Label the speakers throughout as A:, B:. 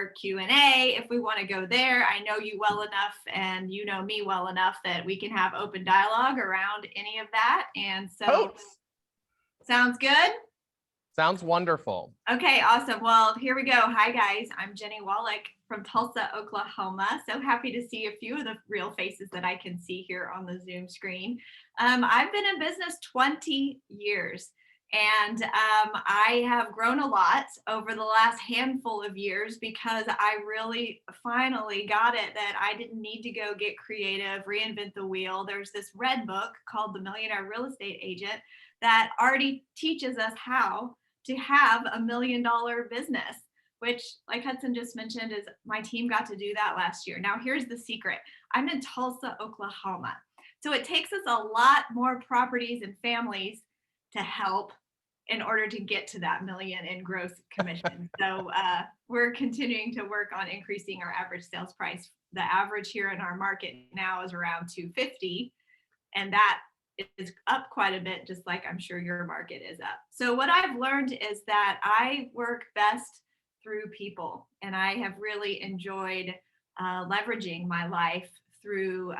A: Q&A if we want to go there. I know you well enough and you know me well enough that we can have open dialogue around any of that. And so, sounds good?
B: Sounds wonderful.
A: Okay, awesome. Well, here we go. Hi, guys. I'm Jennie Wolek from Tulsa, Oklahoma. So happy to see a few of the real faces that I can see here on the Zoom screen. I've been in business 20 years. And I have grown a lot over the last handful of years because I really finally got it that I didn't need to go get creative, reinvent the wheel. There's this red book called The Millionaire Real Estate Agent that already teaches us how to have $1 million business, which, like Hudson just mentioned, is my team got to do that last year. Now, here's the secret. I'm in Tulsa, Oklahoma. So it takes us a lot more properties and families to help in order to get to that million in gross commission. So we're continuing to work on increasing our average sales price. The average here in our market now is around 250, and that is up quite a bit, just like I'm sure your market is up. So what I've learned is that I work best through people, and I have really enjoyed leveraging my life through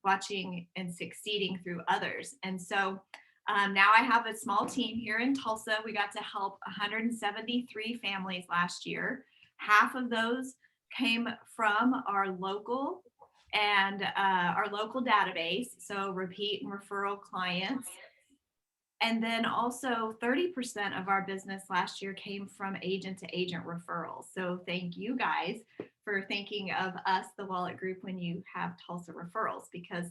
A: watching and succeeding through others. And so now I have a small team here in Tulsa. We got to help 173 families last year. Half of those came from our local database, so repeat and referral clients. And then also 30% of our business last year came from agent to agent referrals. So thank you guys for thinking of us, the Wolek Group, when you have Tulsa referrals, because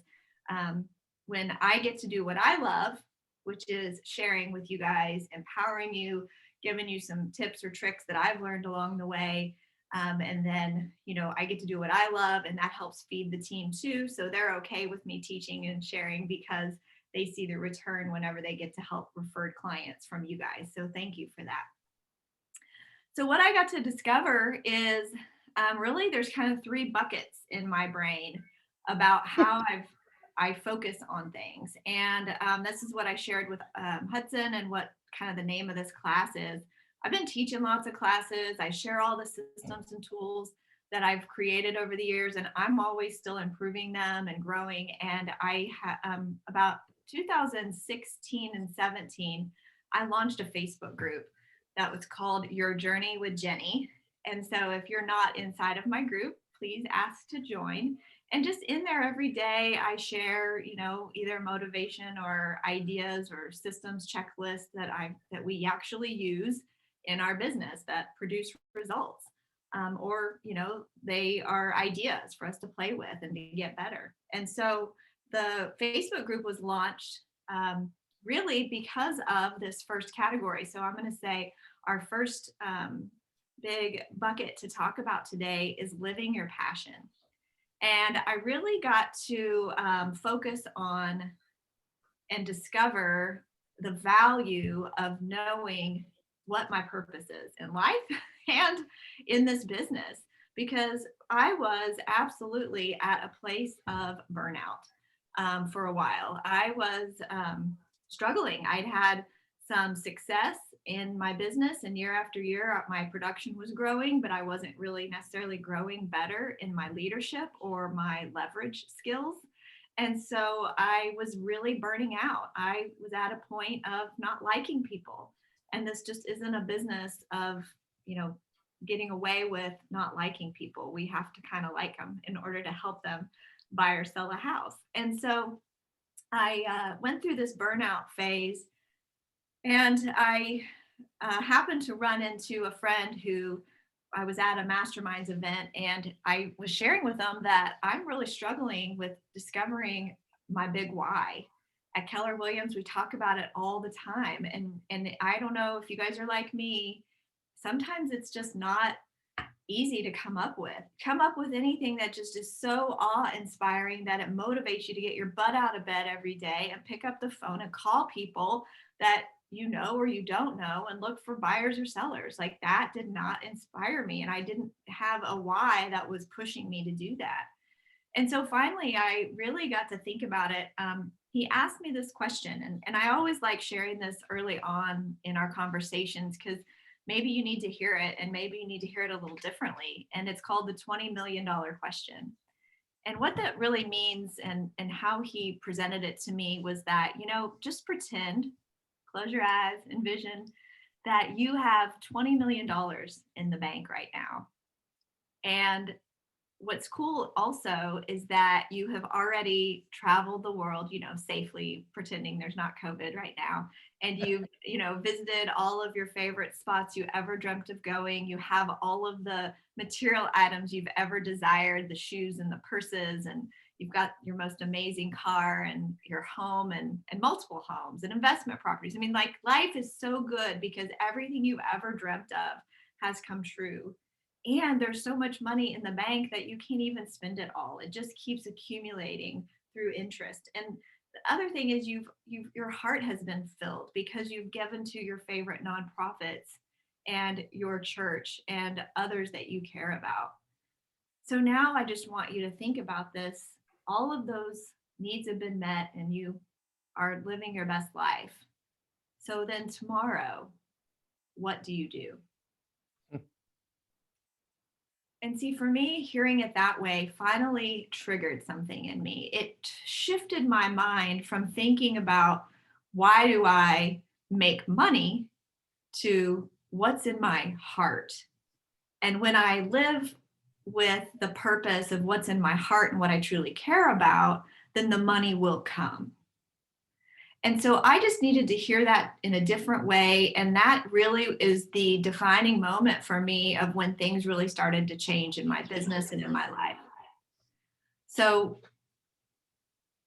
A: when I get to do what I love, which is sharing with you guys, empowering you, giving you some tips or tricks that I've learned along the way. And then, I get to do what I love, and that helps feed the team too. So they're okay with me teaching and sharing because they see the return whenever they get to help referred clients from you guys. So thank you for that. So what I got to discover is really there's kind of 3 buckets in my brain about how I focus on things. And this is what I shared with Hudson and what kind of the name of this class is. I've been teaching lots of classes. I share all the systems and tools that I've created over the years, and I'm always still improving them and growing. And I about 2016 and 17, I launched a Facebook group that was called Your Journey with Jennie. And so if you're not inside of my group, please ask to join. And just in there every day, I share, either motivation or ideas or systems checklists that we actually use in our business that produce results. Or they are ideas for us to play with and to get better. And so the Facebook group was launched really because of this first category. So I'm going to say our first big bucket to talk about today is living your passion. And I really got to focus on and discover the value of knowing what my purpose is in life and in this business, because I was absolutely at a place of burnout for a while. I was struggling. I'd had some success in my business, and year after year my production was growing, but I wasn't really necessarily growing better in my leadership or my leverage skills. And so I was really burning out. I was at a point of not liking people, and this just isn't a business of getting away with not liking people. We have to kind of like them in order to help them buy or sell a house. And so I went through this burnout phase. And I happened to run into a friend who I was at a Masterminds event, and I was sharing with them that I'm really struggling with discovering my big why. At Keller Williams, we talk about it all the time. And I don't know if you guys are like me. Sometimes it's just not easy to come up with anything that just is so awe-inspiring that it motivates you to get your butt out of bed every day and pick up the phone and call people that or you don't know and look for buyers or sellers. Like, that did not inspire me, and I didn't have a why that was pushing me to do that. And so finally I really got to think about it. He asked me this question, and I always like sharing this early on in our conversations, because maybe you need to hear it, and maybe you need to hear it a little differently. And it's called the $20 million question. And what that really means, and how he presented it to me, was that, just pretend, close your eyes, envision that you have $20 million in the bank right now. And what's cool also is that you have already traveled the world, safely, pretending there's not COVID right now. And you've, visited all of your favorite spots you ever dreamt of going. You have all of the material items you've ever desired, the shoes and the purses, and you've got your most amazing car and your home and multiple homes and investment properties. I mean, like, life is so good because everything you've ever dreamt of has come true. And there's so much money in the bank that you can't even spend it all. It just keeps accumulating through interest. And the other thing is your heart has been filled because you've given to your favorite nonprofits and your church and others that you care about. So now I just want you to think about this. All of those needs have been met and you are living your best life. So then tomorrow, what do you do? And see, for me, hearing it that way finally triggered something in me. It shifted my mind from thinking about why do I make money to what's in my heart. And when I live with the purpose of what's in my heart and what I truly care about, then the money will come. And so I just needed to hear that in a different way. And that really is the defining moment for me of when things really started to change in my business and in my life. So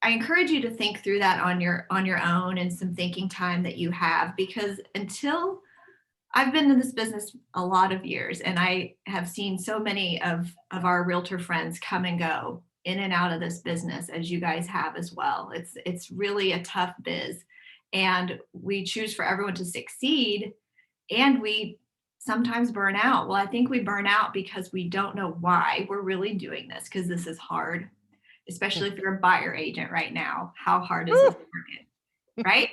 A: I encourage you to think through that on your own, and some thinking time that you have, because until I've been in this business a lot of years, and I have seen so many of our realtor friends come and go in and out of this business, as you guys have as well. It's really a tough biz, and we choose for everyone to succeed, and we sometimes burn out. Well, I think we burn out because we don't know why we're really doing this, because this is hard, especially if you're a buyer agent right now. How hard is this market, right?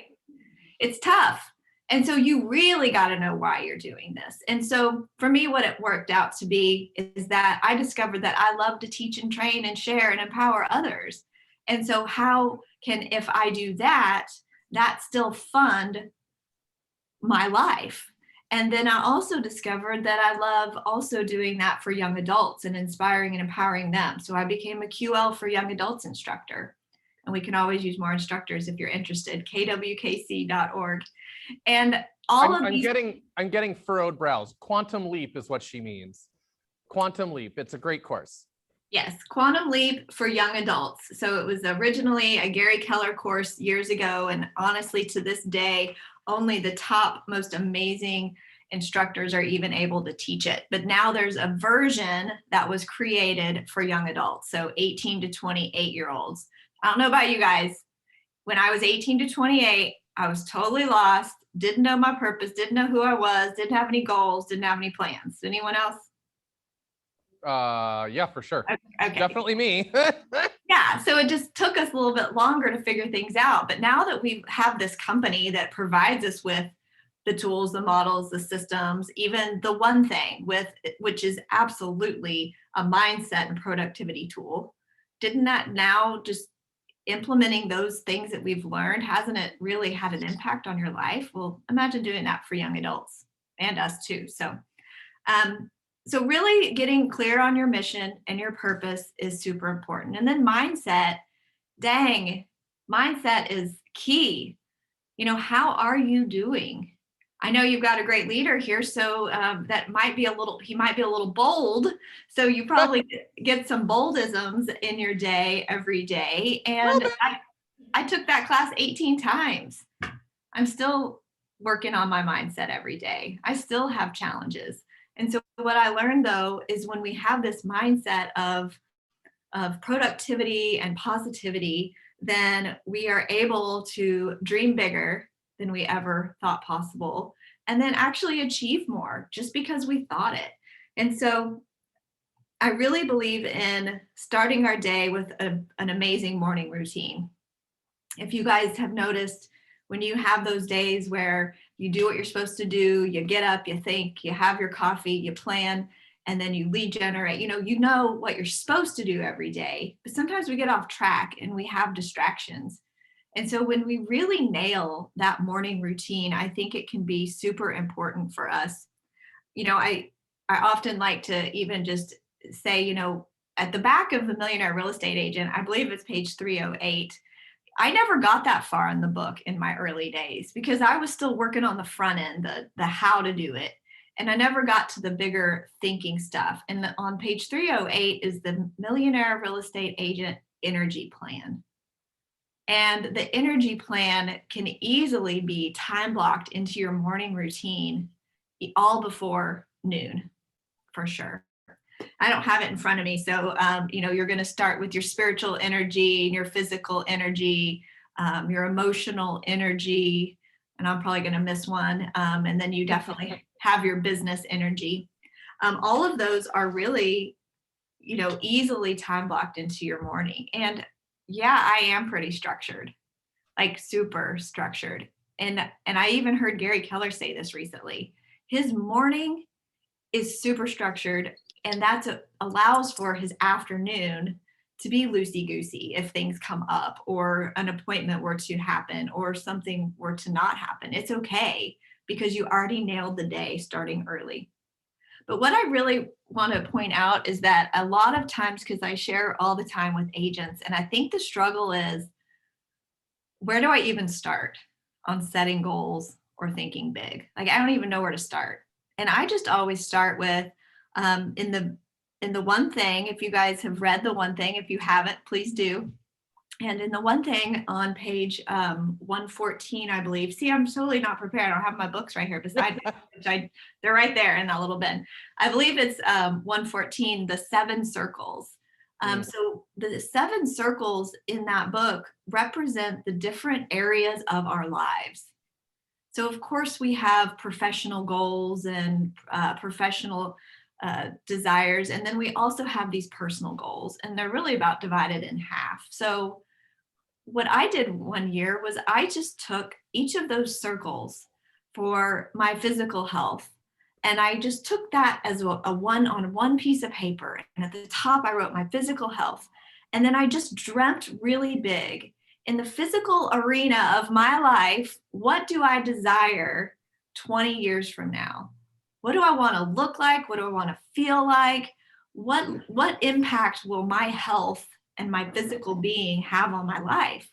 A: It's tough. And so you really got to know why you're doing this. And so for me, what it worked out to be is that I discovered that I love to teach and train and share and empower others. And so how can, if I do that, that still fund my life? And then I also discovered that I love also doing that for young adults and inspiring and empowering them. So I became a QL for young adults instructor. And we can always use more instructors if you're interested, kwkc.org. And
B: I'm getting furrowed brows. Quantum Leap is what she means. Quantum Leap. It's a great course.
A: Yes, Quantum Leap for young adults. So it was originally a Gary Keller course years ago. And honestly, to this day, only the top most amazing instructors are even able to teach it. But now there's a version that was created for young adults. So 18 to 28-year-olds. I don't know about you guys. When I was 18 to 28, I was totally lost, didn't know my purpose, didn't know who I was, didn't have any goals, didn't have any plans. Anyone else?
B: Yeah, for sure.
A: Okay.
B: Definitely me.
A: Yeah, so it just took us a little bit longer to figure things out. But now that we have this company that provides us with the tools, the models, the systems, even the one thing which is absolutely a mindset and productivity tool, didn't that now just implementing those things that we've learned, hasn't it really had an impact on your life? Well, imagine doing that for young adults and us too. So really getting clear on your mission and your purpose is super important. And then mindset, mindset is key. How are you doing? I know you've got a great leader here, so that might be he might be a little bold. So you probably get some boldisms in your day every day. And I took that class 18 times. I'm still working on my mindset every day. I still have challenges. And so what I learned, though, is when we have this mindset of productivity and positivity, then we are able to dream bigger than we ever thought possible, and then actually achieve more just because we thought it. And so I really believe in starting our day with an amazing morning routine. If you guys have noticed, when you have those days where You do what you're supposed to do. You get up, you think, you have your coffee, you plan, and then you lead generate. You know what you're supposed to do every day, but sometimes we get off track and we have distractions. And so when we really nail that morning routine, I think it can be super important for us. I often like to even just say, at the back of The Millionaire Real Estate Agent, I believe it's page 308. I never got that far in the book in my early days because I was still working on the front end, the how to do it. And I never got to the bigger thinking stuff. And on page 308 is the Millionaire Real Estate Agent Energy Plan. And the energy plan can easily be time blocked into your morning routine all before noon, for sure. I don't have it in front of me. So, you're going to start with your spiritual energy and your physical energy, your emotional energy, and I'm probably going to miss one. And then you definitely have your business energy. All of those are really, easily time blocked into your morning. And yeah, I am pretty structured, like super structured. And I even heard Gary Keller say this recently. His morning is super structured, and that's allows for his afternoon to be loosey-goosey if things come up or an appointment were to happen or something were to not happen. It's okay because you already nailed the day starting early. But what I really want to point out is that a lot of times, because I share all the time with agents, and I think the struggle is, where do I even start on setting goals or thinking big? Like, I don't even know where to start. And I just always start with in the one thing. If you guys have read the one thing, if you haven't, please do. And in the one thing on page 114, I believe. See, I'm totally not prepared. I don't have my books right here beside me. They're right there in that little bin. I believe it's 114, the 7 circles. So the 7 circles in that book represent the different areas of our lives. So of course we have professional goals and professional desires. And then we also have these personal goals, and they're really about divided in half. So what I did one year was I just took each of those circles for my physical health. And I just took that as a one on one piece of paper. And at the top, I wrote my physical health. And then I just dreamt really big in the physical arena of my life. What do I desire 20 years from now? What do I want to look like? What do I want to feel like? What impact will my health and my physical being have on my life?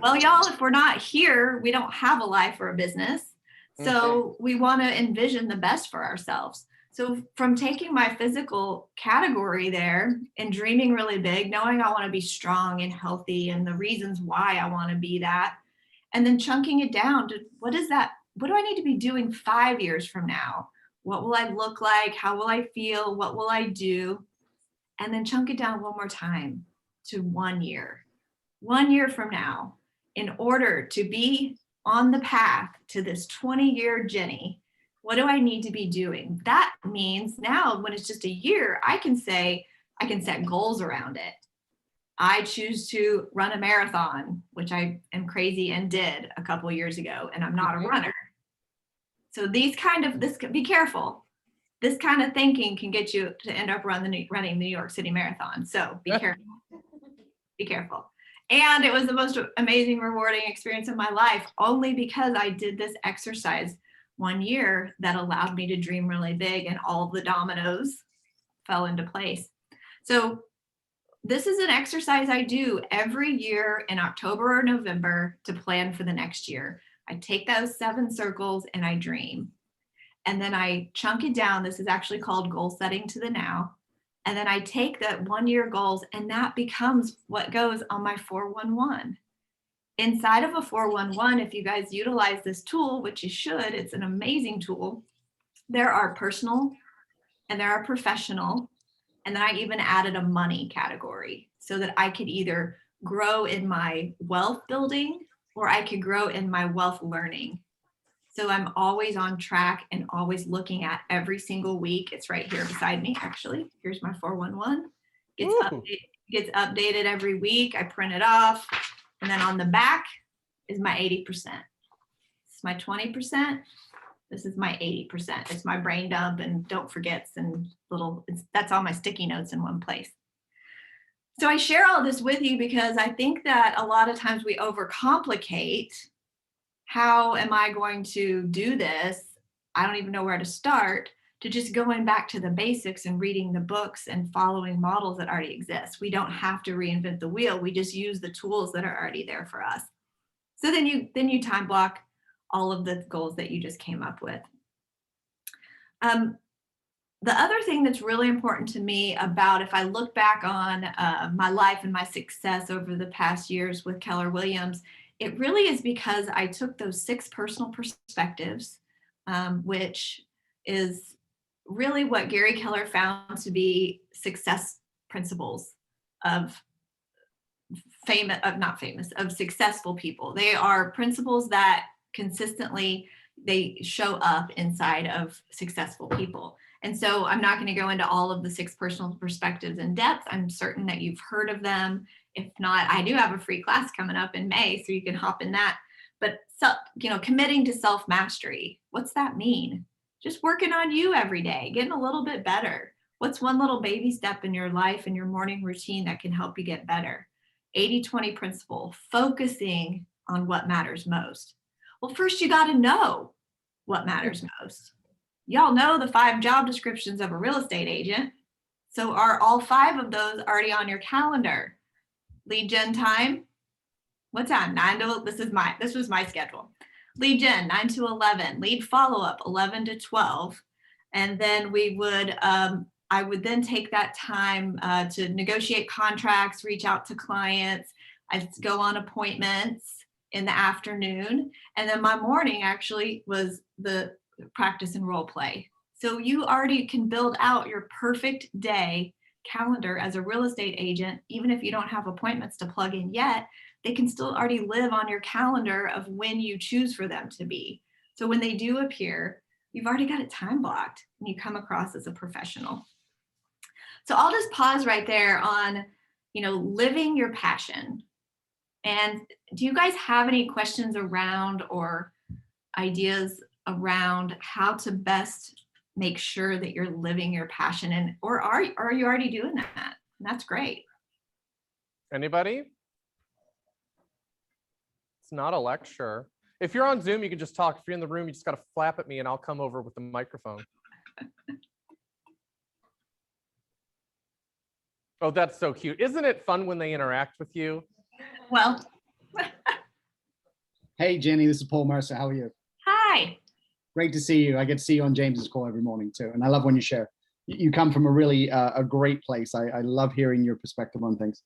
A: Well, y'all, if we're not here, we don't have a life or a business. So we want to envision the best for ourselves. So from taking my physical category there and dreaming really big, knowing I want to be strong and healthy and the reasons why I want to be that, and then chunking it down to what is that? What do I need to be doing 5 years from now? What will I look like? How will I feel? What will I do? And then chunk it down one more time to 1 year. 1 year from now, in order to be on the path to this 20-year Jennie, what do I need to be doing? That means now when it's just a year, I can set goals around it. I choose to run a marathon, which I am crazy and did a couple of years ago, and I'm not a runner. So be careful. This kind of thinking can get you to end up running the New York City Marathon. So be careful. Be careful. And it was the most amazing, rewarding experience of my life, only because I did this exercise 1 year that allowed me to dream really big, and all the dominoes fell into place. So this is an exercise I do every year in October or November to plan for the next year. I take those 7 circles and I dream. And then I chunk it down. This is actually called goal setting to the now. And then I take that 1 year goals, and that becomes what goes on my 411. Inside of a 411, if you guys utilize this tool, which you should, it's an amazing tool. There are personal and there are professional. And then I even added a money category so that I could either grow in my wealth building or I could grow in my wealth learning. So I'm always on track and always looking at every single week. It's right here beside me, actually. Here's my 411. Gets updated every week. I print it off. And then on the back is my 80%. It's my 20%. This is my 80%. It's my brain dump and don't forgets and that's all my sticky notes in one place. So I share all this with you because I think that a lot of times we overcomplicate. How am I going to do this? I don't even know where to start, to just going back to the basics and reading the books and following models that already exist. We don't have to reinvent the wheel. We just use the tools that are already there for us. So then you time block all of the goals that you just came up with. The other thing that's really important to me about, if I look back on my life and my success over the past years with Keller Williams, it really is because I took those 6 personal perspectives, which is really what Gary Keller found to be success principles of successful people. They are principles that consistently they show up inside of successful people. And so I'm not going to go into all of the 6 personal perspectives in depth. I'm certain that you've heard of them. If not, I do have a free class coming up in May, so you can hop in that. But committing to self-mastery, what's that mean? Just working on you every day, getting a little bit better. What's one little baby step in your life and your morning routine that can help you get better? 80-20 principle, focusing on what matters most. Well, first you got to know what matters most. Y'all know the 5 job descriptions of a real estate agent. So are all 5 of those already on your calendar? Lead gen time, what time? 9 to, this was my schedule. Lead gen, 9 to 11. Lead follow-up, 11 to 12. And then I would then take that time to negotiate contracts, reach out to clients. I'd go on appointments in the afternoon. And then my morning actually was the practice and role play. So you already can build out your perfect day calendar as a real estate agent. Even if you don't have appointments to plug in yet, they can still already live on your calendar of when you choose for them to be. So when they do appear, you've already got it time blocked and you come across as a professional. So I'll just pause right there on, living your passion. And do you guys have any questions around or ideas around how to best make sure that you're living your passion, or are you already doing that? And that's great.
B: Anybody? It's not a lecture. If you're on Zoom, you can just talk. If you're in the room, you just got to flap at me and I'll come over with the microphone. Oh, that's so cute. Isn't it fun when they interact with you?
A: Well.
C: Hey, Jenny, this is Paul Mercer. How are you?
A: Hi.
C: Great to see you. I get to see you on James's call every morning too. And I love when you share. You come from a really a great place. I love hearing your perspective on things.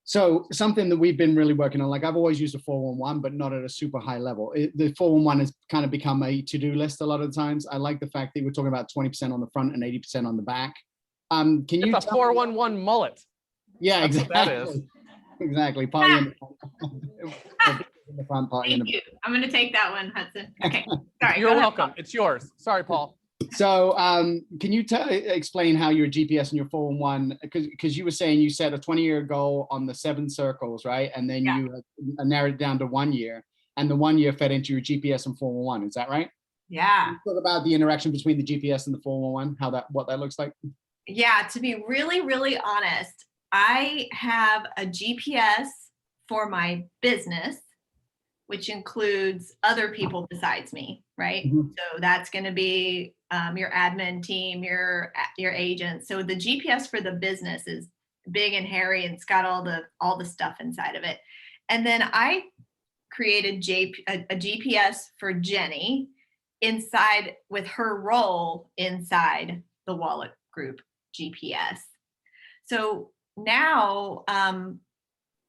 C: So something that we've been really working on, like I've always used a 411, but not at a super high level. The 411 has kind of become a to-do list a lot of the times. I like the fact that we're talking about 20% on the front and 80% on the back. Can you?
B: It's a 411 mullet.
C: Yeah,
B: That's
C: exactly.
B: what that is.
C: Exactly. Party in the front, party in the back.
A: Thank you. I'm going to take that one, Hudson. Okay. Sorry.
B: You're welcome. It's yours. Sorry, Paul.
C: So can you explain how your GPS and your 411, because you were saying you set a 20-year goal on the 7 circles, right? And then you narrowed it down to 1 year, and the 1 year fed into your GPS and 411. Is that right?
A: Yeah.
C: Can you talk about the interaction between the GPS and the 411, what that looks like?
A: Yeah, to be really, really honest, I have a GPS for my business, which includes other people besides me, right? Mm-hmm. So that's going to be your admin team, your agents. So the GPS for the business is big and hairy, and it's got all the stuff inside of it. And then I created a GPS for Jennie inside with her role inside the Wolek Group GPS. So now, and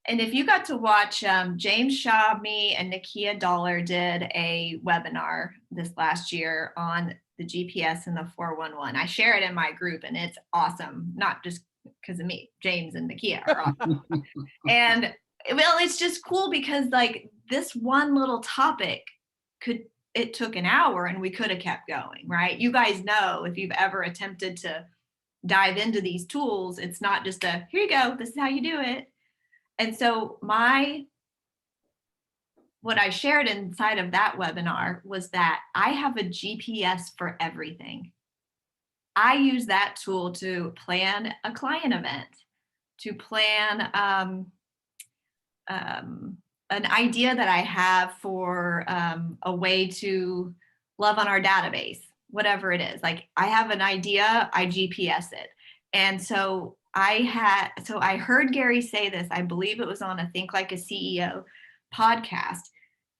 A: if you got to watch, James Shaw, me, and Nakia Dollar did a webinar this last year on the GPS and the 411. I share it in my group, and it's awesome. Not just because of me, James and Nakia are awesome. And well, it's just cool because like this one little topic it took an hour and we could have kept going, right? You guys know if you've ever attempted to dive into these tools, it's not just here you go, this is how you do it. And so my what I shared inside of that webinar was that I have a GPS for everything. I use that tool to plan a client event, to plan an idea that I have for a way to love on our database, whatever it is. Like I have an idea, I GPS it. And so I heard Gary say this, I believe it was on a Think Like a CEO podcast.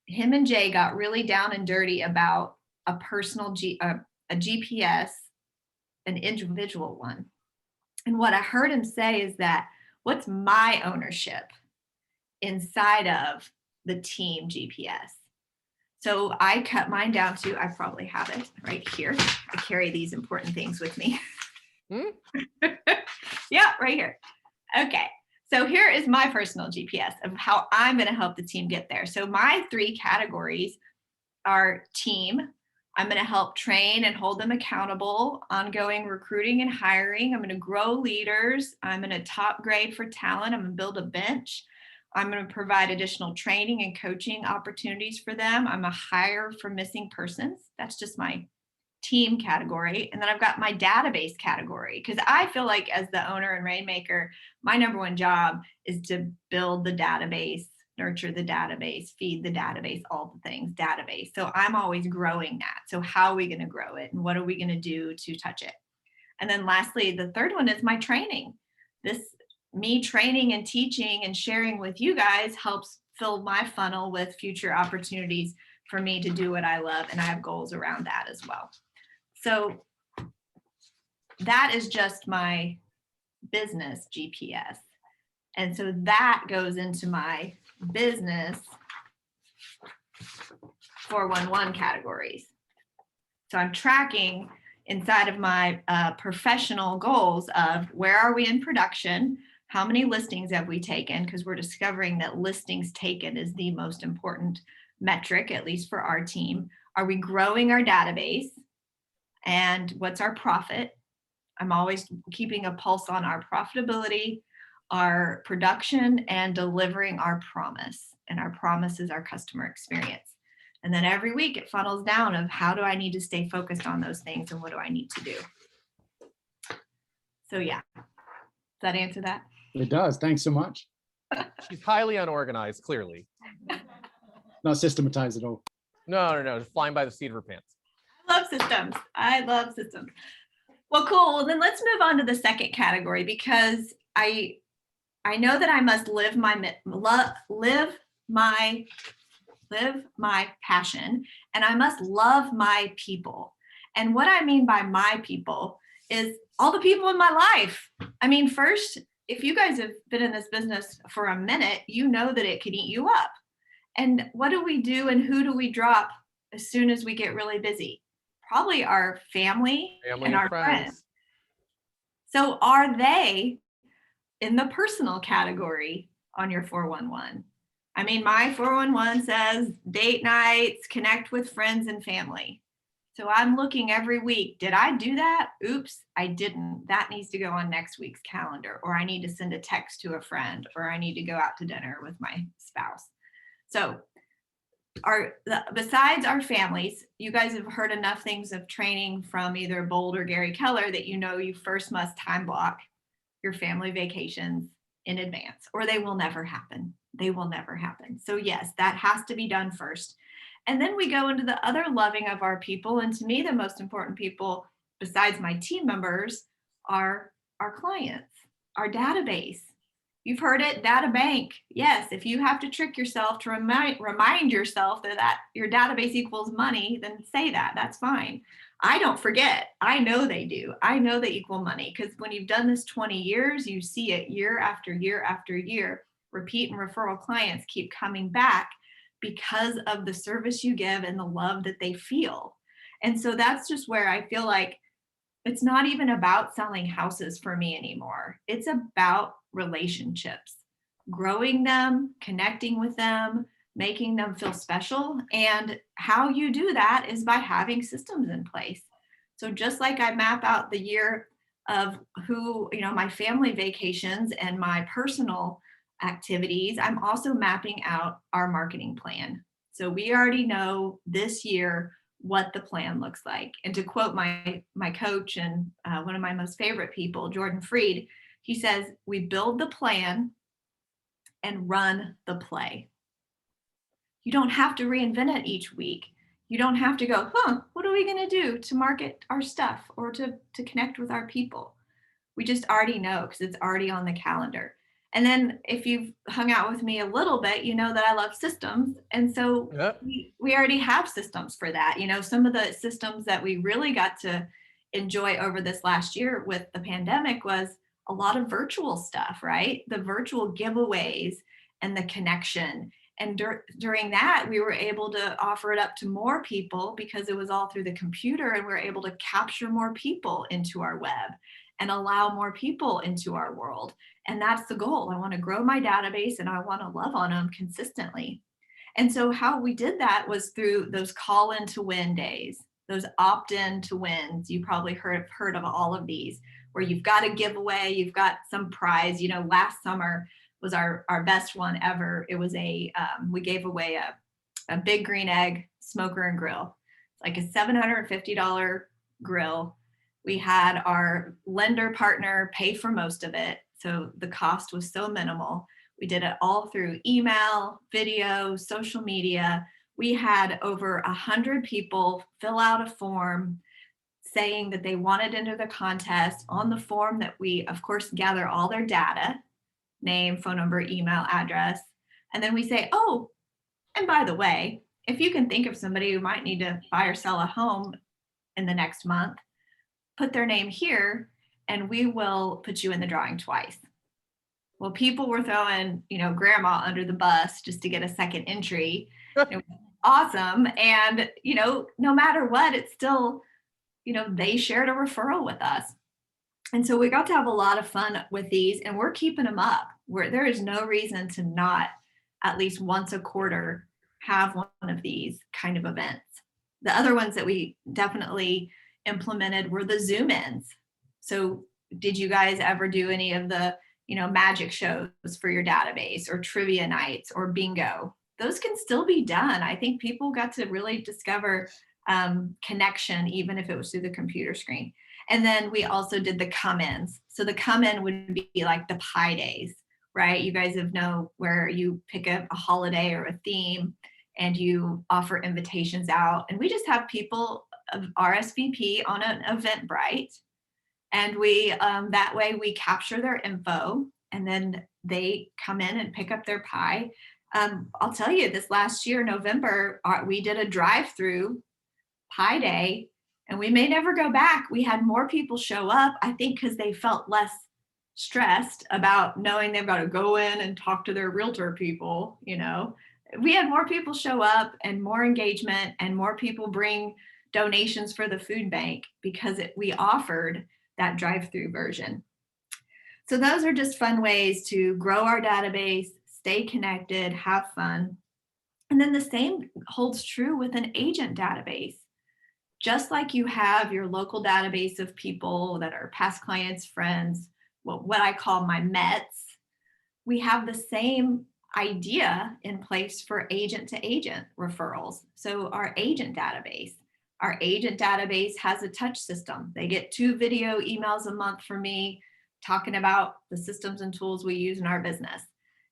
A: Him and Jay got really down and dirty about a personal a GPS, an individual one. And what I heard him say is that, what's my ownership inside of the team GPS? So I cut mine down to, I probably have it right here. I carry these important things with me. Yeah, right here. Okay. So here is my personal GPS of how I'm going to help the team get there. So my 3 categories are team. I'm going to help train and hold them accountable, ongoing recruiting and hiring. I'm going to grow leaders. I'm going to top grade for talent. I'm going to build a bench. I'm going to provide additional training and coaching opportunities for them. I'm a hire for missing persons. That's just my team category. And then I've got my database category, because I feel like as the owner and rainmaker, my number one job is to build the database, nurture the database, feed the database, all the things database. So I'm always growing that. So how are we going to grow it? And what are we going to do to touch it? And then lastly, the third one is my training. Me training and teaching and sharing with you guys helps fill my funnel with future opportunities for me to do what I love. And I have goals around that as well. So that is just my business GPS. And so that goes into my business 411 categories. So I'm tracking inside of my professional goals of where are we in production? How many listings have we taken? Because we're discovering that listings taken is the most important metric, at least for our team. Are we growing our database? And what's our profit? I'm always keeping a pulse on our profitability, our production, and delivering our promise. And our promise is our customer experience. And then every week it funnels down of how do I need to stay focused on those things and what do I need to do? So yeah, does that answer that?
C: It does. Thanks so much.
B: She's highly unorganized, clearly.
C: Not systematized at all.
B: No, just flying by the seat of her pants.
A: I love systems. I love systems. Well, cool. Well, then let's move on to the second category, because I know that I must live my passion, and I must love my people. And what I mean by my people is all the people in my life. I mean, first, if you guys have been in this business for a minute, you know that it can eat you up. And what do we do and who do we drop as soon as we get really busy? Probably our family and our friends. So are they in the personal category on your 411? I mean, my 411 says date nights, connect with friends and family. So I'm looking every week. Did I do that? Oops, I didn't. That needs to go on next week's calendar, or I need to send a text to a friend, or I need to go out to dinner with my spouse. So besides our families, you guys have heard enough things of training from either Bold or Gary Keller that you know you first must time block your family vacations in advance, or they will never happen. They will never happen. So yes, that has to be done first. And then we go into the other loving of our people. And to me, the most important people besides my team members are our clients, our database. You've heard it, data bank. Yes, if you have to trick yourself to remind yourself that your database equals money, then say that. That's fine. I don't forget. I know they do. I know they equal money, because when you've done this 20 years, you see it year after year after year. Repeat and referral clients keep coming back because of the service you give and the love that they feel. And so that's just where I feel like it's not even about selling houses for me anymore. It's about relationships, growing them, connecting with them, making them feel special. And how you do that is by having systems in place. So just like I map out the year of my family vacations and my personal activities, I'm also mapping out our marketing plan So we already know this year what the plan looks like. And to quote my coach and one of my most favorite people, Jordan Freed, he says, we build the plan and run the play. You don't have to reinvent it each week. You don't have to go, what are we going to do to market our stuff or to connect with our people? We just already know because it's already on the calendar. And then if you've hung out with me a little bit, you know that I love systems. And so
B: Yep.
A: we already have systems for that. You know, some of the systems that we really got to enjoy over this last year with the pandemic was a lot of virtual stuff, right? The virtual giveaways and the connection. And during that, we were able to offer it up to more people because it was all through the computer, and we were able to capture more people into our web and allow more people into our world. And that's the goal. I want to grow my database and I want to love on them consistently. And so how we did that was through those call in to win days, those opt in to wins. You probably heard of all of these, where you've got a giveaway, you've got some prize. You know, last summer was our best one ever. It was we gave away a big green egg smoker and grill, like a $750 grill. We had our lender partner pay for most of it, so the cost was so minimal. We did it all through email, video, social media. We had over 100 people fill out a form saying that they wanted into the contest. On the form that we, of course, gather all their data, name, phone number, email, address. And then we say, oh, and by the way, if you can think of somebody who might need to buy or sell a home in the next month, put their name here and we will put you in the drawing twice. Well, people were throwing, grandma under the bus just to get a second entry. It was awesome. And, no matter what, it's still, they shared a referral with us. And so we got to have a lot of fun with these, and we're keeping them up. Where there is no reason to not at least once a quarter have one of these kind of events. The other ones that we definitely implemented were the Zoom ins. So did you guys ever do any of the, magic shows for your database or trivia nights or bingo? Those can still be done. I think people got to really discover connection, even if it was through the computer screen. And then we also did the come-ins. So the come-in would be like the pie days, right? You guys know where you pick up a holiday or a theme and you offer invitations out. And we just have people RSVP on an Eventbrite. And we, that way we capture their info and then they come in and pick up their pie. I'll tell you, this last year, November, we did a drive-through pie day. And we may never go back. We had more people show up, I think, because they felt less stressed about knowing they've got to go in and talk to their realtor people. We had more people show up and more engagement and more people bring donations for the food bank because we offered that drive-through version. So those are just fun ways to grow our database, stay connected, have fun. And then the same holds true with an agent database. Just like you have your local database of people that are past clients, friends, what I call my Mets, we have the same idea in place for agent to agent referrals. So our agent database has a touch system. They get 2 video emails a month from me talking about the systems and tools we use in our business.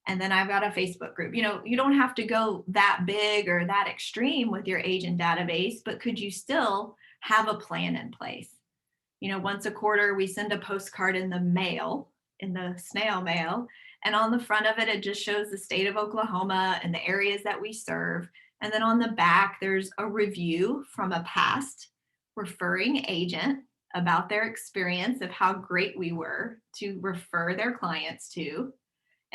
A: And then I've got a Facebook group. You don't have to go that big or that extreme with your agent database, but could you still have a plan in place? Once a quarter, we send a postcard in the mail, in the snail mail. And on the front of it, it just shows the state of Oklahoma and the areas that we serve. And then on the back, there's a review from a past referring agent about their experience of how great we were to refer their clients to.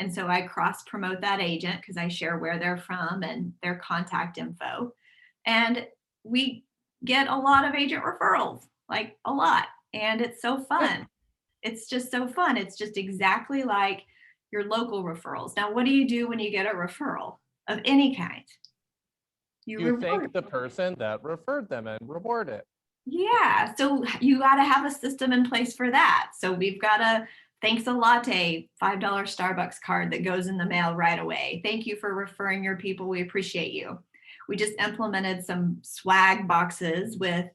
A: And so I cross promote that agent because I share where they're from and their contact info. And we get a lot of agent referrals, like a lot. And it's so fun. It's just so fun. It's just exactly like your local referrals. Now, what do you do when you get a referral of any kind?
B: You thank the person that referred them and reward it.
A: Yeah. So you got to have a system in place for that. So we've got a thanks a latte, $5 Starbucks card that goes in the mail right away. Thank you for referring your people. We appreciate you. We just implemented some swag boxes with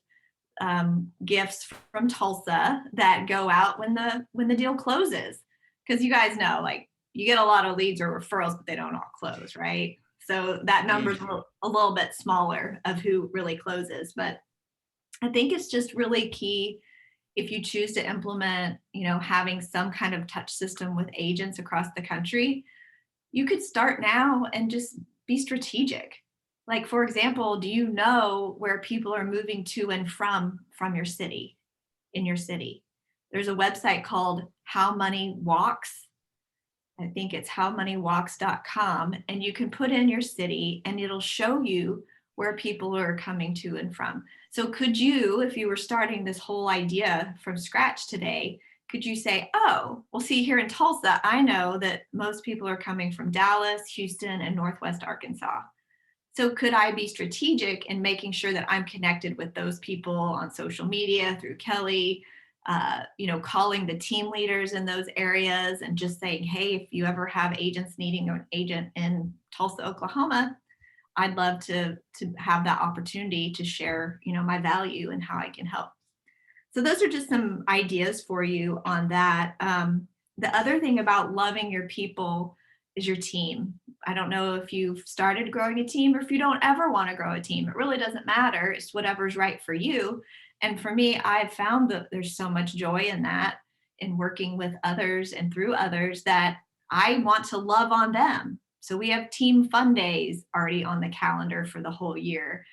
A: gifts from Tulsa that go out when the deal closes. Because you guys know, like, you get a lot of leads or referrals, but they don't all close, right? So that number's a little bit smaller of who really closes. But I think it's just really key, if you choose to implement, having some kind of touch system with agents across the country, you could start now and just be strategic. Like, for example, do you know where people are moving to and from your city, in your city? There's a website called How Money Walks. I think it's howmoneywalks.com, and you can put in your city and it'll show you where people are coming to and from. So could you, if you were starting this whole idea from scratch today, could you say, oh, well, see, here in Tulsa, I know that most people are coming from Dallas, Houston, and Northwest Arkansas. So could I be strategic in making sure that I'm connected with those people on social media through Kelly, calling the team leaders in those areas and just saying, hey, if you ever have agents needing an agent in Tulsa, Oklahoma, I'd love to have that opportunity to share, my value and how I can help. So those are just some ideas for you on that. The other thing about loving your people is your team. I don't know if you've started growing a team or if you don't ever want to grow a team. It really doesn't matter. It's whatever's right for you. And for me, I've found that there's so much joy in that, in working with others and through others, that I want to love on them. So we have team fun days already on the calendar for the whole year.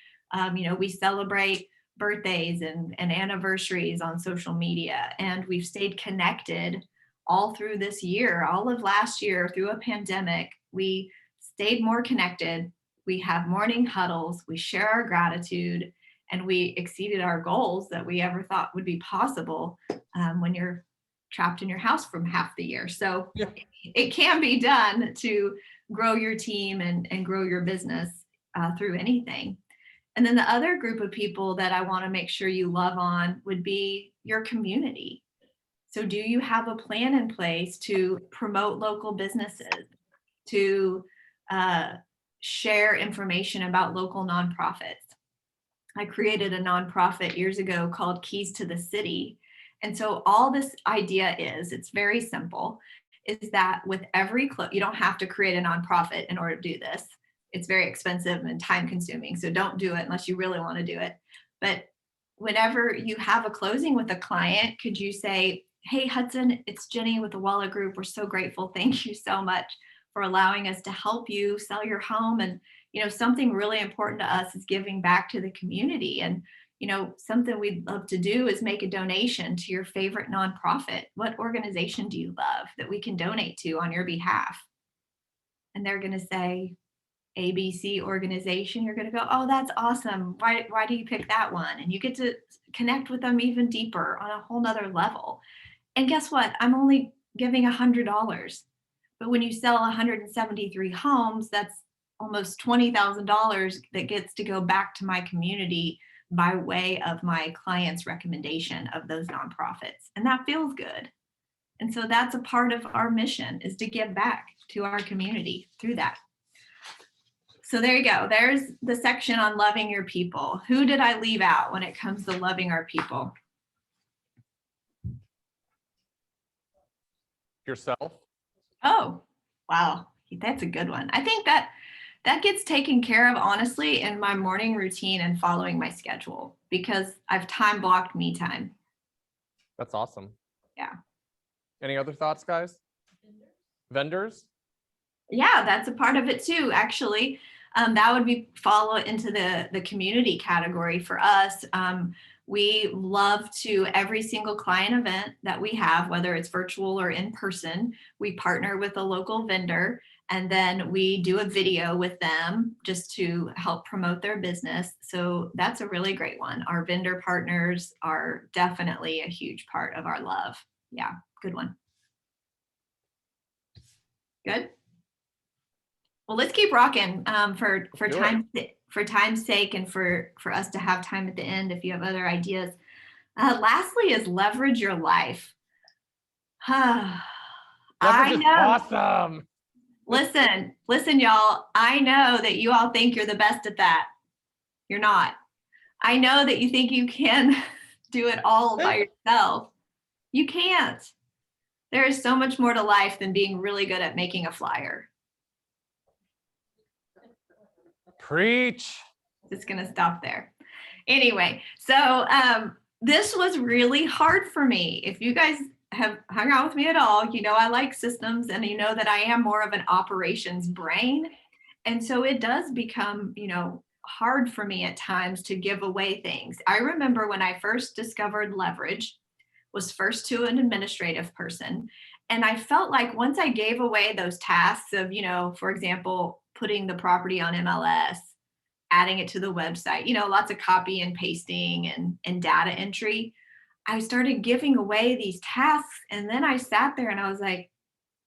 A: We celebrate birthdays and anniversaries on social media, and we've stayed connected all through this year, all of last year through a pandemic. We stayed more connected. We have morning huddles. We share our gratitude, and we exceeded our goals that we ever thought would be possible when you're trapped in your house from half the year. So yeah, it can be done to grow your team and grow your business through anything. And then the other group of people that I want to make sure you love on would be your community. So do you have a plan in place to promote local businesses, to share information about local nonprofits? I created a nonprofit years ago called Keys to the City. And so all this idea is, it's very simple, is that with every you don't have to create a nonprofit in order to do this. It's very expensive and time consuming. So don't do it unless you really want to do it. But whenever you have a closing with a client, could you say, hey, Hudson, it's Jennie with the Wolek Group. We're so grateful. Thank you so much for allowing us to help you sell your home. And, something really important to us is giving back to the community. And, something we'd love to do is make a donation to your favorite nonprofit. What organization do you love that we can donate to on your behalf? And they're going to say, ABC organization. You're going to go, oh, that's awesome. Why do you pick that one? And you get to connect with them even deeper on a whole nother level. And guess what? I'm only giving $100. But when you sell 173 homes, that's almost $20,000 that gets to go back to my community by way of my client's recommendation of those nonprofits. And that feels good. And so that's a part of our mission, is to give back to our community through that. So there you go. There's the section on loving your people. Who did I leave out when it comes to loving our people?
B: Yourself.
A: Oh, wow. That's a good one. I think that gets taken care of, honestly, in my morning routine and following my schedule, because I've time blocked me time.
B: That's awesome.
A: Yeah.
B: Any other thoughts, guys? Vendors? Yeah,
A: that's a part of it too, actually. That would be follow into the community category for us. We love to, every single client event that we have, whether it's virtual or in person, we partner with a local vendor, and then we do a video with them just to help promote their business. So that's a really great one. Our vendor partners are definitely a huge part of our love. Yeah, good one. Good. Well, let's keep rocking for time's sake, and for us to have time at the end if you have other ideas. Lastly is leverage your life.
B: Leverage
A: I
B: is
A: know.
B: awesome.
A: Listen, y'all. I know that you all think you're the best at that. You're not. I know that you think you can do it all by yourself. You can't. There is so much more to life than being really good at making a flyer.
B: Preach.
A: Just gonna stop there. Anyway, so this was really hard for me. If you guys have hung out with me at all, you know I like systems, and you know that I am more of an operations brain. And so it does become, you know, hard for me at times to give away things. I remember when I first discovered leverage, was first to an administrative person. And I felt like once I gave away those tasks of, you know, for example, putting the property on MLS, adding it to the website, you know, lots of copy and pasting and data entry, I started giving away these tasks. And then I sat there and I was like,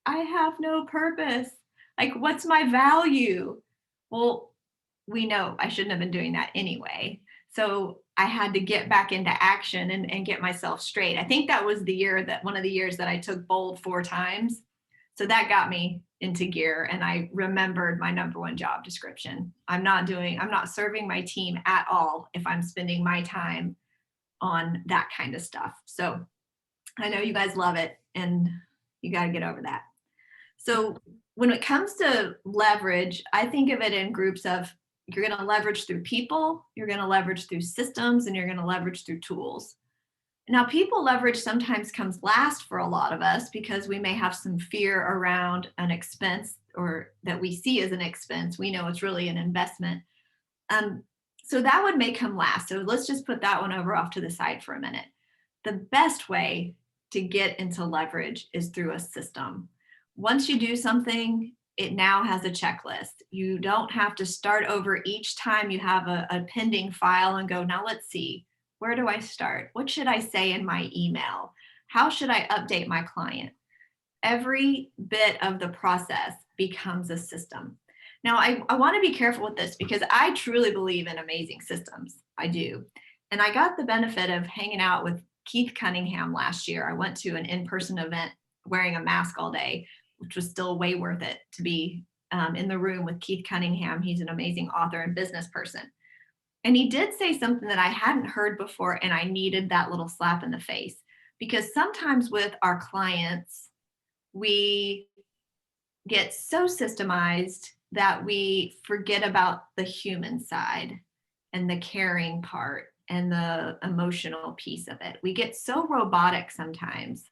A: I have no purpose. Like, what's my value? Well, we know I shouldn't have been doing that anyway. So I had to get back into action and get myself straight. I think that was the year that one of the years that I took bold 4 times. So that got me into gear, and I remembered my number one job description. I'm not serving my team at all if I'm spending my time on that kind of stuff. So I know you guys love it, and you got to get over that. So when it comes to leverage, I think of it in groups of you're going to leverage through people, you're going to leverage through systems, and you're going to leverage through tools. Now, people leverage sometimes comes last for a lot of us because we may have some fear around an expense or that we see as an expense. We know it's really an investment. So that one may come last. So let's just put that one over off to the side for a minute. The best way to get into leverage is through a system. Once you do something, it now has a checklist. You don't have to start over each time you have a pending file and go, now let's see, where do I start? What should I say in my email? How should I update my client? Every bit of the process becomes a system. Now, I want to be careful with this because I truly believe in amazing systems. I do. And I got the benefit of hanging out with Keith Cunningham last year. I went to an in-person event wearing a mask all day, which was still way worth it to be in the room with Keith Cunningham. He's an amazing author and business person. And he did say something that I hadn't heard before, and I needed that little slap in the face. Because sometimes with our clients, we get so systemized that we forget about the human side and the caring part and the emotional piece of it. We get so robotic sometimes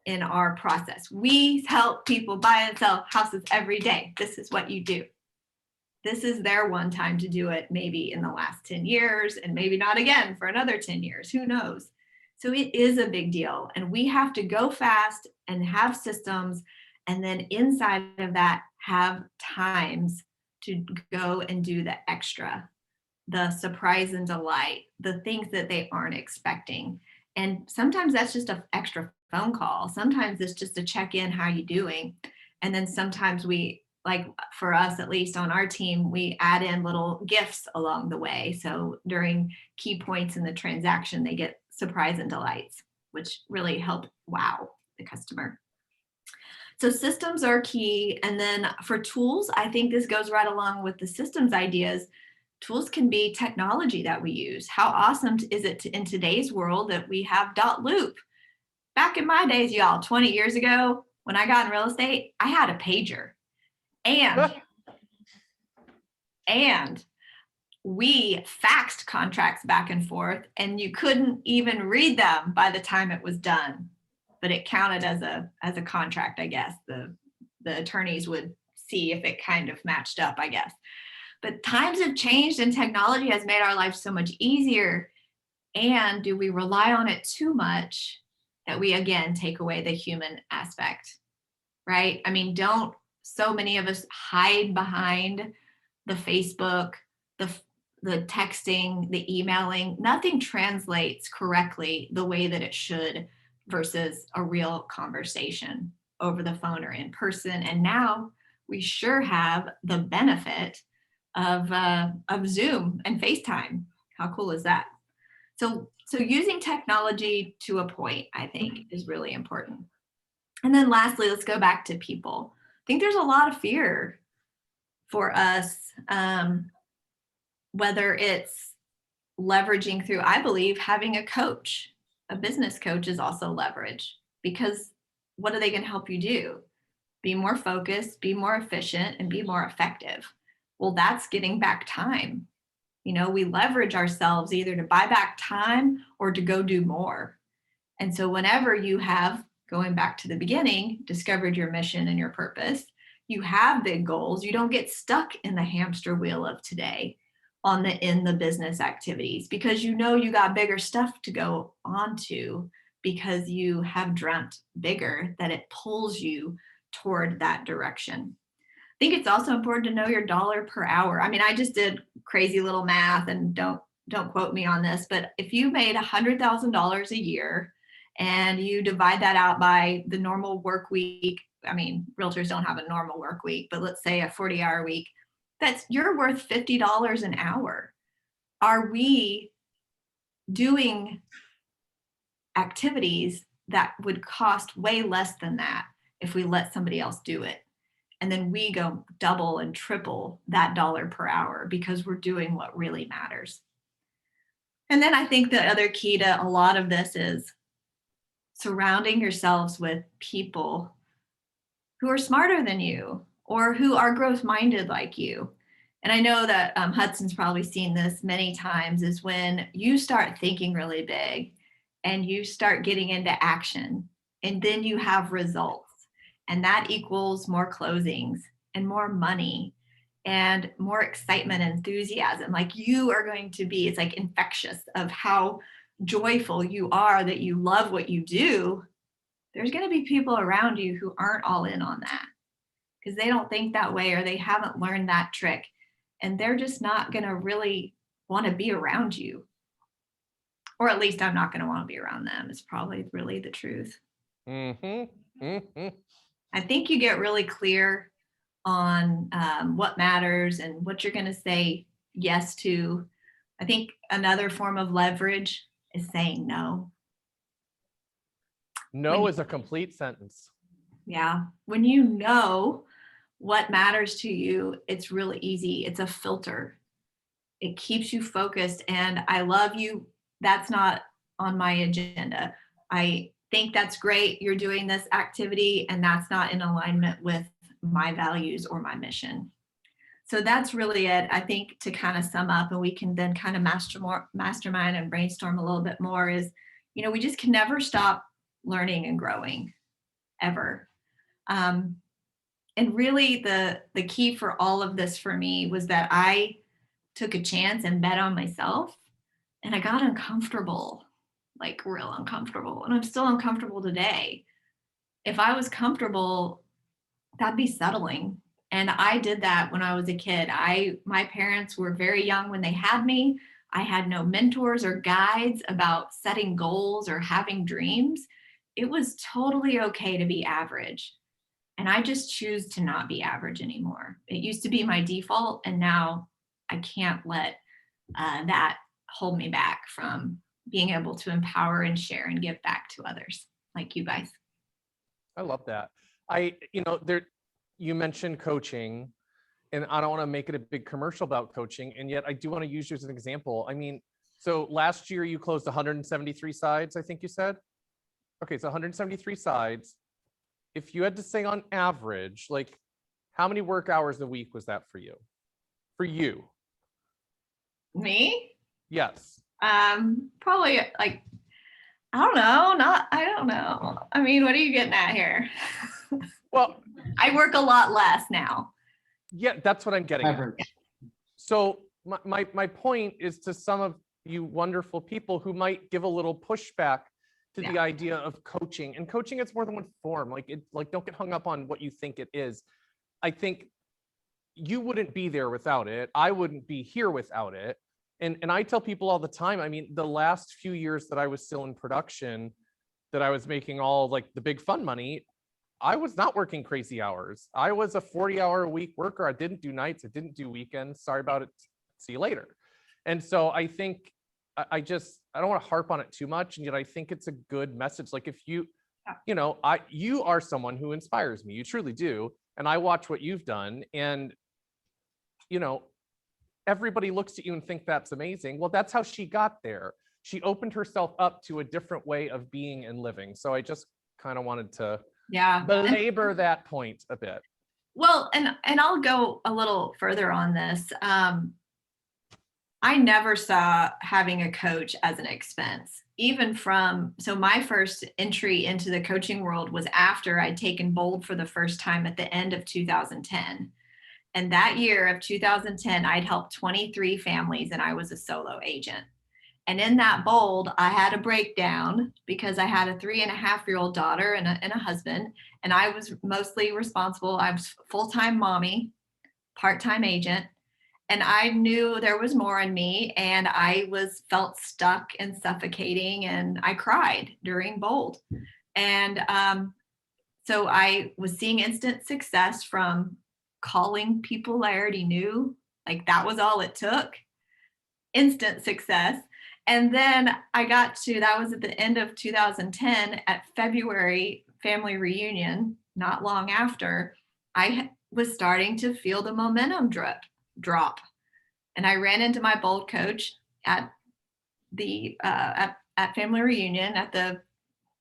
A: in our process. We help people buy and sell houses every day. This is what you do. This is their one time to do it, maybe in the last 10 years, and maybe not again for another 10 years. Who knows? So it is a big deal. And we have to go fast and have systems. And then inside of that, have times to go and do the extra, the surprise and delight, the things that they aren't expecting. And sometimes that's just an extra phone call. Sometimes it's just a check-in, how you doing? And then sometimes we, like for us, at least on our team, we add in little gifts along the way. So during key points in the transaction, they get surprise and delights, which really help wow the customer. So systems are key. And then for tools, I think this goes right along with the systems ideas. Tools can be technology that we use. How awesome is it in today's world that we have .loop? Back in my days, y'all, 20 years ago, when I got in real estate, I had a pager. And we faxed contracts back and forth, and you couldn't even read them by the time it was done. But it counted as a contract, I guess. The attorneys would see if it kind of matched up, I guess. But times have changed and technology has made our lives so much easier. And do we rely on it too much that we, again, take away the human aspect, right? I mean, don't so many of us hide behind the Facebook, the texting, the emailing. Nothing translates correctly the way that it should versus a real conversation over the phone or in person. And now we sure have the benefit of Zoom and FaceTime. How cool is that? So using technology to a point, I think, is really important. And then lastly, let's go back to people. I think there's a lot of fear for us, whether it's leveraging through, I believe, having a coach. A business coach is also leverage, because what are they going to help you do? Be more focused, be more efficient, and be more effective. Well, that's getting back time. You know, we leverage ourselves either to buy back time or to go do more. And so whenever you have, going back to the beginning, discovered your mission and your purpose, you have big goals, you don't get stuck in the hamster wheel of today in the business activities, because you know you got bigger stuff to go on to, because you have dreamt bigger, that it pulls you toward that direction. I think it's also important to know your dollar per hour. I mean, I just did crazy little math, and don't quote me on this, but if you made $100,000 a year and you divide that out by the normal work week, I mean, realtors don't have a normal work week, but let's say a 40-hour week, you're worth $50 an hour. Are we doing activities that would cost way less than that if we let somebody else do it? And then we go double and triple that dollar per hour because we're doing what really matters. And then I think the other key to a lot of this is surrounding yourselves with people who are smarter than you or who are growth-minded like you. And I know that Hudson's probably seen this many times, is when you start thinking really big and you start getting into action, and then you have results. And that equals more closings and more money and more excitement and enthusiasm. Like you are going to be, it's like infectious of how joyful you are that you love what you do. There's going to be people around you who aren't all in on that because they don't think that way, or they haven't learned that trick. And they're just not going to really want to be around you. Or at least I'm not going to want to be around them, is probably really the truth.
B: Mm-hmm. Mm-hmm.
A: I think you get really clear on what matters and what you're going to say yes to. I think another form of leverage is saying no.
B: No is a complete sentence.
A: Yeah. When you know what matters to you, it's really easy. It's a filter. It keeps you focused. And I love you. That's not on my agenda. I think that's great. You're doing this activity, and that's not in alignment with my values or my mission. So that's really it. I think to kind of sum up, and we can then kind of mastermind and brainstorm a little bit more, is, you know, we just can never stop learning and growing ever. And really the key for all of this for me was that I took a chance and bet on myself, and I got uncomfortable, like real uncomfortable. And I'm still uncomfortable today. If I was comfortable, that'd be settling. And I did that when I was a kid. My parents were very young when they had me. I had no mentors or guides about setting goals or having dreams. It was totally okay to be average. And I just choose to not be average anymore. It used to be my default, and now I can't let that hold me back from being able to empower and share and give back to others like you guys.
B: I love that. You mentioned coaching, and I don't want to make it a big commercial about coaching, and yet I do want to use you as an example. I mean, so last year you closed 173 sides, I think you said. Okay, so 173 sides. If you had to say on average, like how many work hours a week was that for you? For you?
A: Me?
B: Yes.
A: Probably like, I don't know. I mean, what are you getting at here?
B: Well,
A: I work a lot less now.
B: Yeah, that's what I'm getting
C: Average.
B: at. So my point is to some of you wonderful people who might give a little pushback to the idea of coaching. And coaching, it's more than one form. Like don't get hung up on what you think it is. I think you wouldn't be there without it. I wouldn't be here without it. And I tell people all the time, I mean, the last few years that I was still in production, that I was making all like the big fun money, I was not working crazy hours. I was a 40-hour a week worker. I didn't do nights. I didn't do weekends. Sorry about it. See you later. And so I think I don't want to harp on it too much. And yet I think it's a good message. Like if you are someone who inspires me, you truly do. And I watch what you've done, and, everybody looks at you and think that's amazing. Well, that's how she got there. She opened herself up to a different way of being and living. So I just kind of wanted to belabor that point a bit.
A: Well, and I'll go a little further on this. I never saw having a coach as an expense, so my first entry into the coaching world was after I'd taken Bold for the first time at the end of 2010. And that year of 2010, I'd helped 23 families and I was a solo agent. And in that Bold, I had a breakdown because I had a 3.5-year-old daughter and a husband, and I was mostly responsible. I was full-time mommy, part-time agent. And I knew there was more in me, and I felt stuck and suffocating, and I cried during Bold. And so I was seeing instant success from calling people I already knew. Like that was all it took. Instant success. And then that was at the end of 2010 at February family reunion, not long after, I was starting to feel the momentum drop. And I ran into my Bold coach at the at family reunion at the,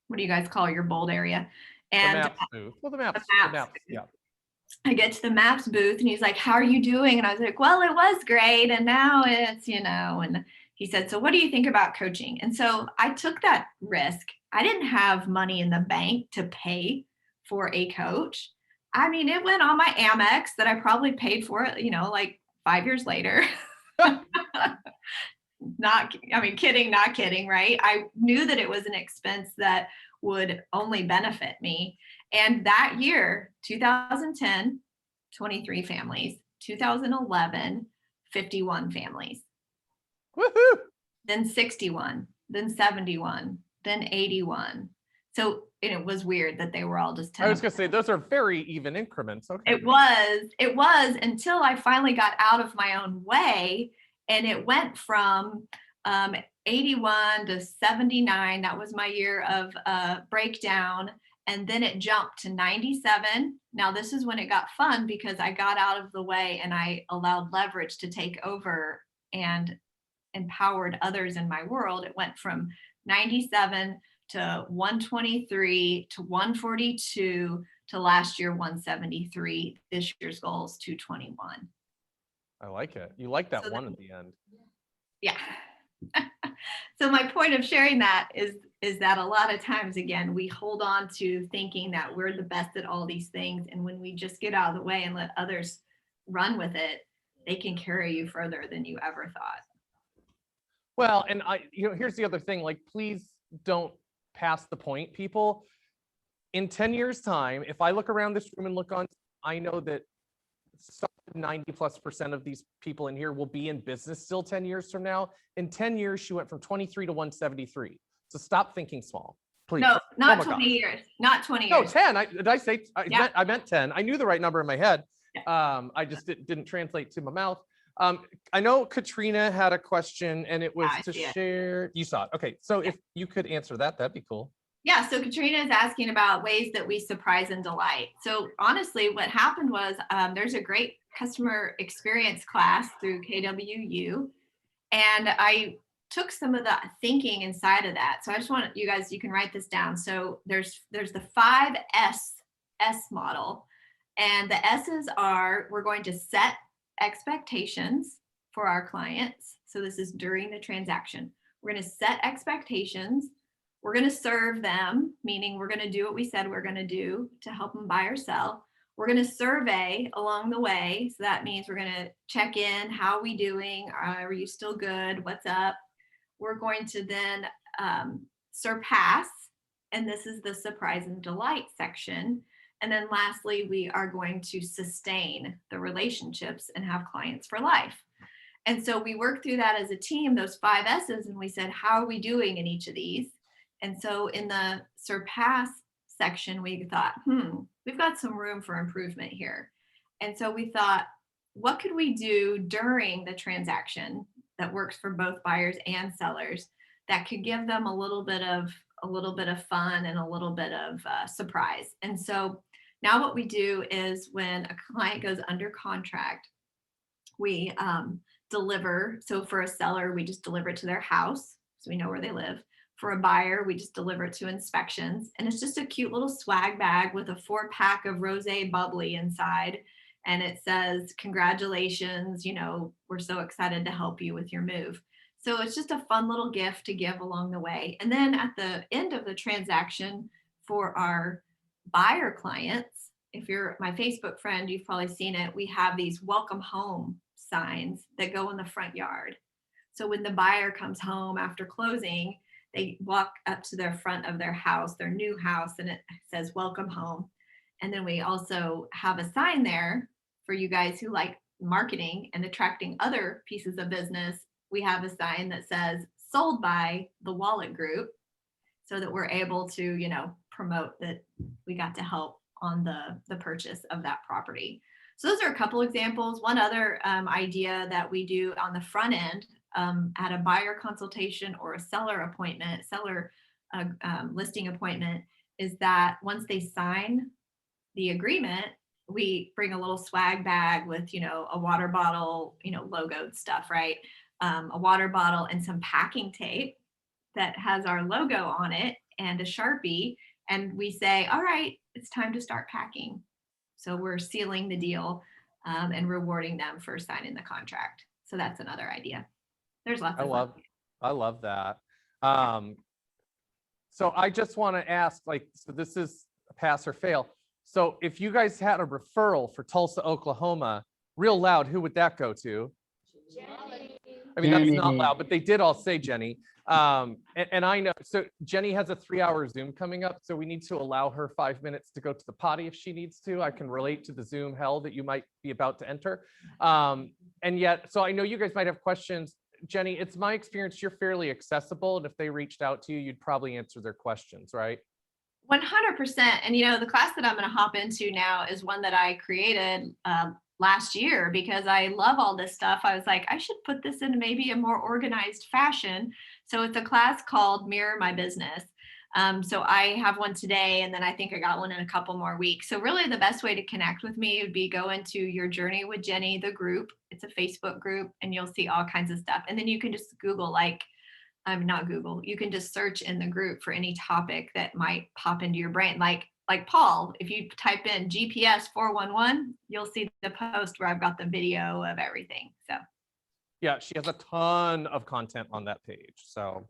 A: what do you guys call your Bold area? And
B: the maps booth. Well, the maps, yeah.
A: I get to the maps booth and he's like, "How are you doing?" And I was like, "Well, it was great. And now it's, and he said, "So what do you think about coaching?" And so I took that risk. I didn't have money in the bank to pay for a coach. I mean, it went on my Amex that I probably paid for it, like 5 years later. Kidding, not kidding, right? I knew that it was an expense that would only benefit me. And that year, 2010, 23 families, 2011, 51 families.
B: Woohoo!
A: Then 61, then 71, then 81. So it was weird that they were all just 10.
B: I was going to say, those are very even increments. Okay.
A: It was until I finally got out of my own way, and it went from 81 to 79. That was my year of breakdown. And then it jumped to 97. Now this is when it got fun because I got out of the way and I allowed leverage to take over and empowered others in my world. It went from 97 to 123 to 142 to last year 173. This year's goal is 221.
B: I like it. You like that so one at the end.
A: Yeah. So my point of sharing that is that a lot of times, again, we hold on to thinking that we're the best at all these things. And when we just get out of the way and let others run with it, they can carry you further than you ever thought.
B: Well, and here's the other thing, like, please don't pass the point, people. In 10 years time, if I look around this room and look on, I know that 90+% of these people in here will be in business still 10 years from now. In 10 years, she went from 23 to 173. So stop thinking small, please.
A: No, not 20 years. Not 20 years.
B: No, 10. Did I say? I meant 10. I knew the right number in my head. I just didn't translate to my mouth. I know Katrina had a question, and it was to share. You saw it. Okay, so if you could answer that, that'd be cool.
A: Yeah, so Katrina is asking about ways that we surprise and delight. So honestly, what happened was there's a great customer experience class through KWU, and I took some of the thinking inside of that. So I just want you guys, you can write this down. So there's the 5S model, and the S's are, we're going to set expectations for our clients. So this is during the transaction. We're going to set expectations. We're going to serve them, meaning we're going to do what we said we're going to do to help them buy or sell. We're going to survey along the way. So that means we're going to check in. How are we doing? Are you still good? What's up? We're going to then surpass. And this is the surprise and delight section. And then lastly, we are going to sustain the relationships and have clients for life. And so we worked through that as a team, those 5 S's, and we said, how are we doing in each of these? And so in the surpass section, we thought, we've got some room for improvement here. And so we thought, what could we do during the transaction that works for both buyers and sellers that could give them a little bit of fun and a little bit of surprise? And so now what we do is when a client goes under contract, we deliver. So for a seller, we just deliver it to their house, so we know where they live. For a buyer, we just deliver it to inspections. And it's just a cute little swag bag with a 4-pack of rosé bubbly inside. And it says, congratulations, we're so excited to help you with your move. So it's just a fun little gift to give along the way. And then at the end of the transaction, for our buyer clients, if you're my Facebook friend, you've probably seen it. We have these welcome home signs that go in the front yard. So when the buyer comes home after closing, they walk up to their front of their house, their new house, and it says welcome home. And then we also have a sign there for you guys who like marketing and attracting other pieces of business. We have a sign that says sold by the Wolek Group, so that we're able to, promote that we got to help on the purchase of that property. So those are a couple examples. One other idea that we do on the front end at a buyer consultation or a seller listing appointment is that once they sign the agreement, we bring a little swag bag with, a water bottle, logoed stuff, right? A water bottle and some packing tape that has our logo on it and a Sharpie. And we say, all right, it's time to start packing. So we're sealing the deal and rewarding them for signing the contract. So that's another idea. There's lots of fun.
B: I love that. So I just want to ask, so this is a pass or fail. So if you guys had a referral for Tulsa, Oklahoma, real loud, who would that go to?
D: Jennie.
B: I mean, that's not
C: Jennie.
B: loud, but they did all say Jennie. And I know, so Jennie has a 3-hour Zoom coming up, so we need to allow her 5 minutes to go to the potty if she needs to. I can relate to the Zoom hell that you might be about to enter. And yet, so I know you guys might have questions. Jennie, it's my experience, you're fairly accessible. And if they reached out to you, you'd probably answer their questions, right?
A: 100%. And the class that I'm going to hop into now is one that I created last year because I love all this stuff. I was like, I should put this in maybe a more organized fashion. So it's a class called Mirror My Business. So I have one today, and then I think I got one in a couple more weeks. So really the best way to connect with me would be go into Your Journey with Jennie, the group. It's a Facebook group, and you'll see all kinds of stuff. And then you can just Google, not Google, you can just search in the group for any topic that might pop into your brain. Like Paul, if you type in GPS 411, you'll see the post where I've got the video of everything. So
B: Yeah, she has a ton of content on that page. So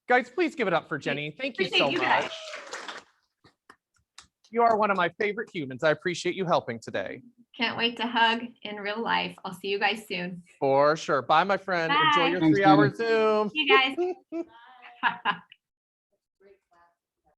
B: guys, please give it up for Jennie. Thank you so
A: Appreciate you guys.
B: much. You are one of my favorite humans. I appreciate you helping today.
A: Can't wait to hug in real life. I'll see you guys soon.
B: For sure. Bye, my friend.
A: Bye.
B: Enjoy your
C: Thanks,
B: 3-hour
C: Jennie.
B: Zoom.
A: See you guys.